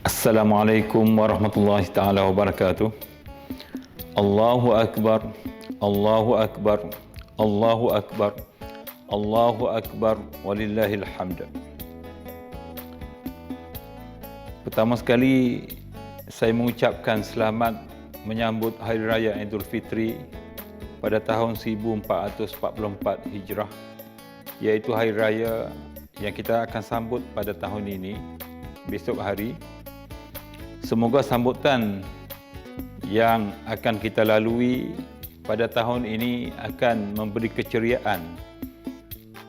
Assalamualaikum warahmatullahi taala wabarakatuh. Allahu akbar, Allahu akbar, Allahu akbar, Allahu akbar, walillahil hamd. Pertama sekali saya mengucapkan selamat menyambut Hari Raya Idul Fitri pada tahun 1444 Hijrah, iaitu Hari Raya yang kita akan sambut pada tahun ini, besok hari. Semoga sambutan yang akan kita lalui pada tahun ini akan memberi keceriaan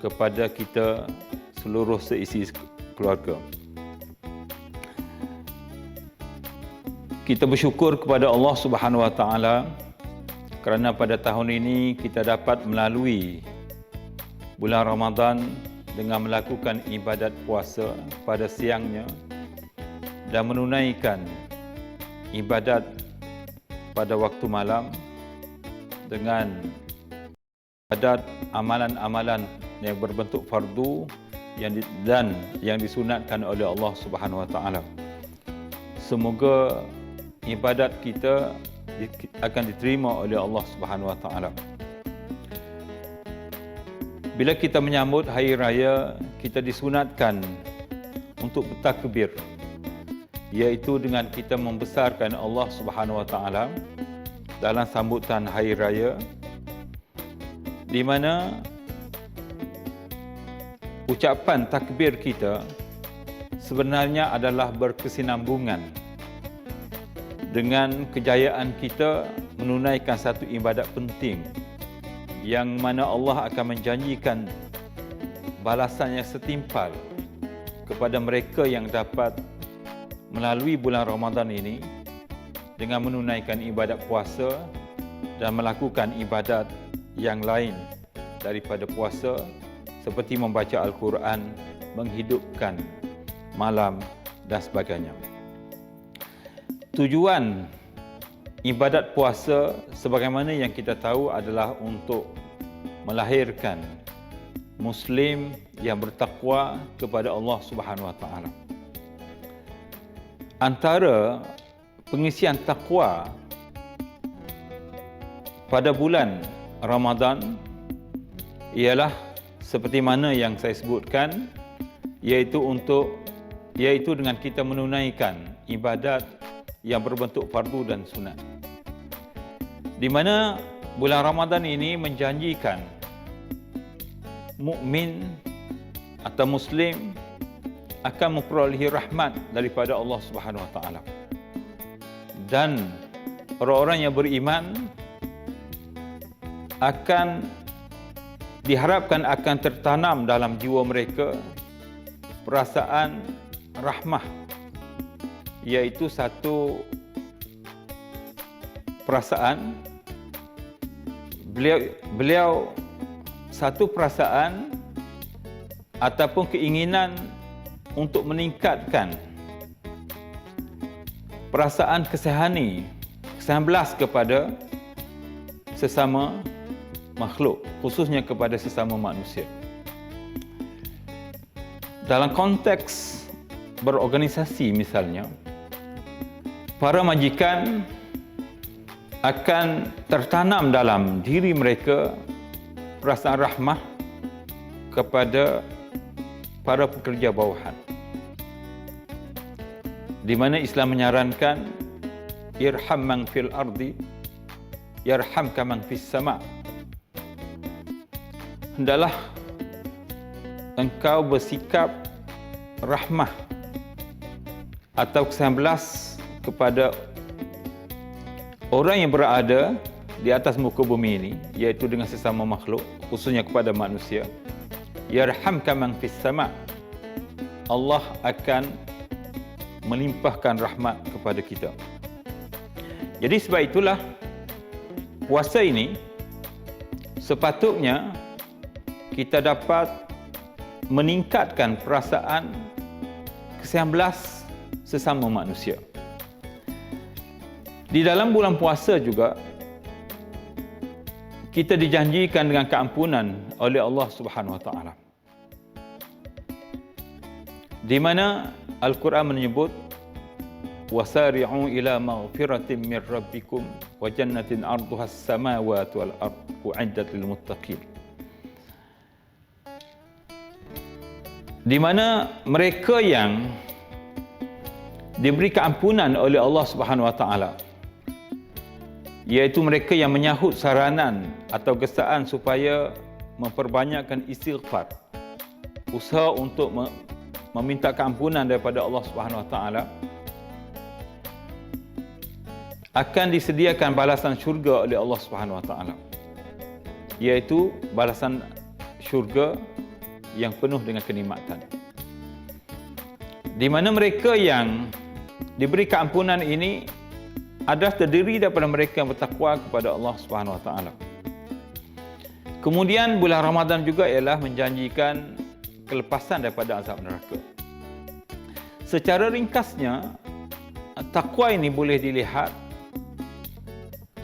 kepada kita seluruh seisi keluarga. Kita bersyukur kepada Allah Subhanahu Wa Taala kerana pada tahun ini kita dapat melalui bulan Ramadan dengan melakukan ibadat puasa pada siangnya dan menunaikan ibadat pada waktu malam dengan ibadat amalan-amalan yang berbentuk fardu dan yang disunatkan oleh Allah Subhanahu Wa Taala. Semoga ibadat kita akan diterima oleh Allah Subhanahu Wa Taala. Bila kita menyambut hari raya, kita disunatkan untuk bertakbir, iaitu dengan kita membesarkan Allah Subhanahu Wa Taala dalam sambutan hari raya, di mana ucapan takbir kita sebenarnya adalah berkesinambungan dengan kejayaan kita menunaikan satu ibadat penting yang mana Allah akan menjanjikan balasan yang setimpal kepada mereka yang dapat melalui bulan Ramadan ini dengan menunaikan ibadat puasa dan melakukan ibadat yang lain daripada puasa seperti membaca Al-Quran, menghidupkan malam dan sebagainya. Tujuan ibadat puasa sebagaimana yang kita tahu adalah untuk melahirkan Muslim yang bertakwa kepada Allah Subhanahu Wa Taala. Antara pengisian takwa pada bulan Ramadan ialah seperti mana yang saya sebutkan, iaitu dengan kita menunaikan ibadat yang berbentuk fardu dan sunat. Di mana bulan Ramadan ini menjanjikan mukmin atau muslim akan memperolehi rahmat daripada Allah Subhanahu Wa Taala. Dan orang-orang yang beriman diharapkan akan tertanam dalam jiwa mereka perasaan rahmah, iaitu satu perasaan beliau satu perasaan ataupun keinginan untuk meningkatkan perasaan kasihan belas kepada sesama makhluk, khususnya kepada sesama manusia. Dalam konteks berorganisasi misalnya, para majikan akan tertanam dalam diri mereka perasaan rahmah kepada para pekerja bawahan, di mana Islam menyarankan irham man fil ardi yarhamka man fis sama. Hendaklah engkau bersikap rahmah atau kasihan belas kepada orang yang berada di atas muka bumi ini, iaitu dengan sesama makhluk, khususnya kepada manusia. Yarhamka man fis sama. Allah akan melimpahkan rahmat kepada kita. Jadi sebab itulah puasa ini sepatutnya kita dapat meningkatkan perasaan kasihan belas sesama manusia. Di dalam bulan puasa juga kita dijanjikan dengan keampunan oleh Allah Subhanahu Wa Taala. Di mana Al-Quran menyebut wasari'u ila maghfiratin min rabbikum wa jannatin 'arduha as-samawati wal ardu u'iddat lil muttaqin. Di mana mereka yang diberi keampunan oleh Allah Subhanahu Wa Taala, iaitu mereka yang menyahut saranan atau gesaan supaya memperbanyakkan istighfar, usaha untuk meminta keampunan daripada Allah Subhanahu Wa Taala, akan disediakan balasan syurga oleh Allah Subhanahu Wa Taala, iaitu balasan syurga yang penuh dengan kenikmatan. Di mana mereka yang diberi keampunan ini adalah terdiri daripada mereka yang bertakwa kepada Allah Subhanahu Wa Taala. Kemudian bulan Ramadan juga ialah menjanjikan kelepasan daripada azab neraka. Secara ringkasnya, takwa ini boleh dilihat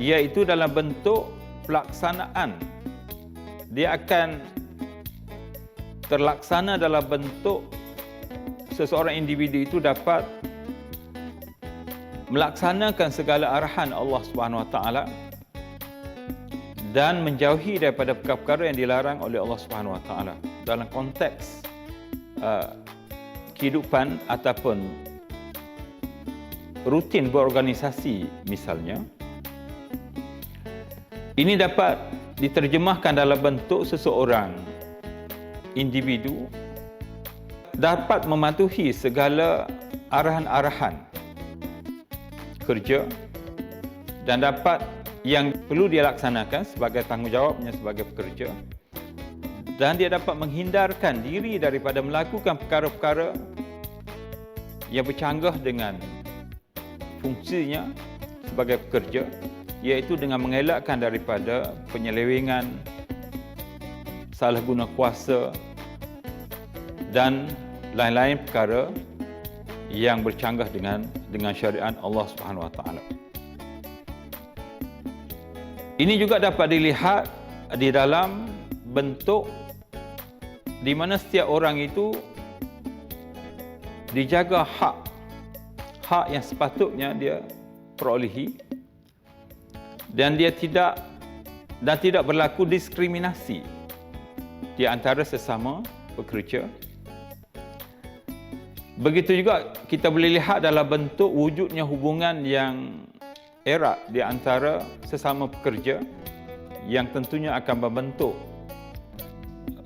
iaitu dalam bentuk pelaksanaan. Dia akan terlaksana dalam bentuk seseorang individu itu dapat melaksanakan segala arahan Allah Subhanahu Wa Taala dan menjauhi daripada perkara-perkara yang dilarang oleh Allah Subhanahu Wa Taala dalam konteks kehidupan ataupun rutin berorganisasi misalnya. Ini dapat diterjemahkan dalam bentuk seseorang individu dapat mematuhi segala arahan-arahan kerja dan dapat yang perlu dia laksanakan sebagai tanggungjawabnya sebagai pekerja, dan dia dapat menghindarkan diri daripada melakukan perkara-perkara yang bercanggah dengan fungsinya sebagai pekerja, iaitu dengan mengelakkan daripada penyelewengan, salah guna kuasa dan lain-lain perkara yang bercanggah dengan syariat Allah Subhanahu Wa Taala. Ini juga dapat dilihat di dalam bentuk di mana setiap orang itu dijaga hak yang sepatutnya dia perolehi, dan tidak berlaku diskriminasi di antara sesama pekerja. Begitu juga kita boleh lihat dalam bentuk wujudnya hubungan yang erat di antara sesama pekerja yang tentunya akan membentuk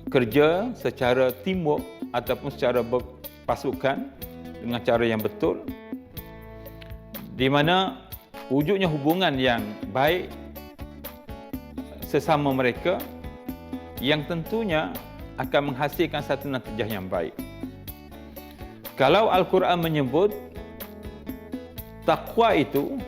kerja secara teamwork ataupun secara berpasukan dengan cara yang betul, di mana wujudnya hubungan yang baik sesama mereka yang tentunya akan menghasilkan satu natijah yang baik. Kalau Al-Quran menyebut takwa itu,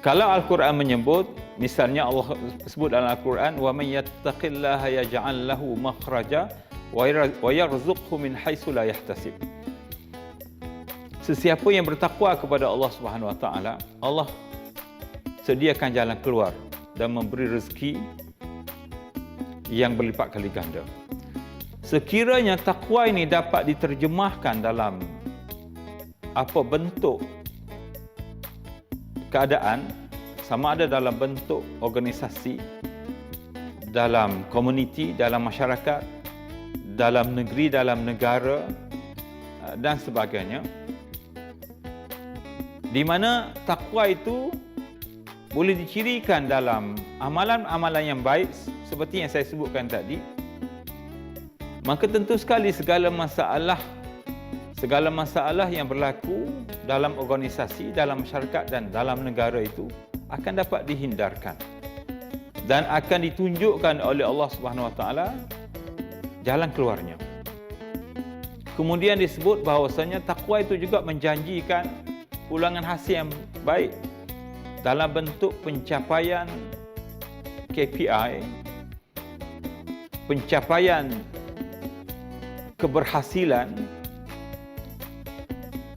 kalau Al-Quran menyebut, misalnya Allah sebut dalam Al-Quran, wa may yattaqillaha yaj'al lahu makhraja wa yarzuqhu min haitsu la yahtasib. Sesiapa yang bertakwa kepada Allah Subhanahu Wa Taala, Allah sediakan jalan keluar dan memberi rezeki yang berlipat kali ganda. Sekiranya takwa ini dapat diterjemahkan dalam apa bentuk keadaan, sama ada dalam bentuk organisasi, dalam komuniti, dalam masyarakat, dalam negeri, dalam negara dan sebagainya, di mana takwa itu boleh dicirikan dalam amalan-amalan yang baik seperti yang saya sebutkan tadi, maka tentu sekali segala masalah yang berlaku dalam organisasi, dalam masyarakat dan dalam negara itu akan dapat dihindarkan dan akan ditunjukkan oleh Allah Subhanahu Wa Taala jalan keluarnya. Kemudian disebut bahawasanya takwa itu juga menjanjikan ulangan hasil yang baik dalam bentuk pencapaian KPI, pencapaian keberhasilan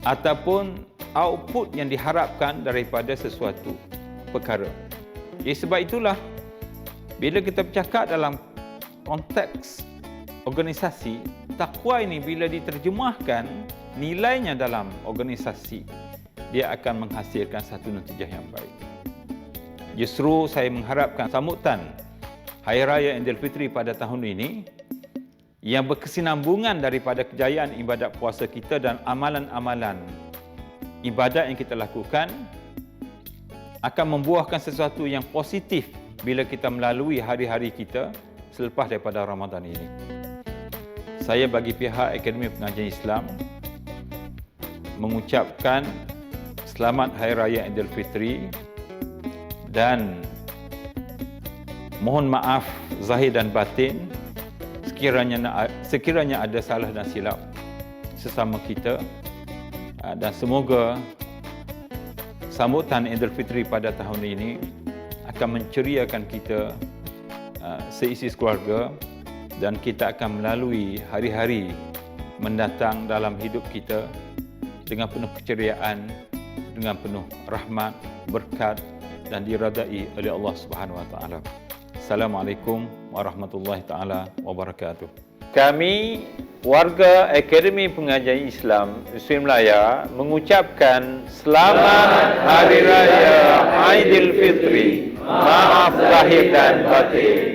ataupun output yang diharapkan daripada sesuatu perkara. Sebab itulah bila kita bercakap dalam konteks organisasi, takwa ini bila diterjemahkan nilainya dalam organisasi, dia akan menghasilkan satu natijah yang baik. Justru saya mengharapkan sambutan Hari Raya Aidilfitri pada tahun ini yang berkesinambungan daripada kejayaan ibadat puasa kita dan amalan-amalan ibadat yang kita lakukan akan membuahkan sesuatu yang positif bila kita melalui hari-hari kita selepas daripada Ramadan ini. Saya bagi pihak Akademi Pengajian Islam mengucapkan selamat Hari Raya Aidilfitri dan mohon maaf zahir dan batin sekiranya ada salah dan silap sesama kita, dan semoga sambutan Aidilfitri pada tahun ini akan menceriakan kita seisi keluarga, dan kita akan melalui hari-hari mendatang dalam hidup kita dengan penuh keceriaan, dengan penuh rahmat, berkat dan diredai oleh Allah Subhanahu wa taala. Assalamualaikum warahmatullahi taala wabarakatuh. Kami warga Akademi Pengajian Islam Muslim Melaya mengucapkan selamat Hari Raya Aidilfitri. Maaf lahir dan batin.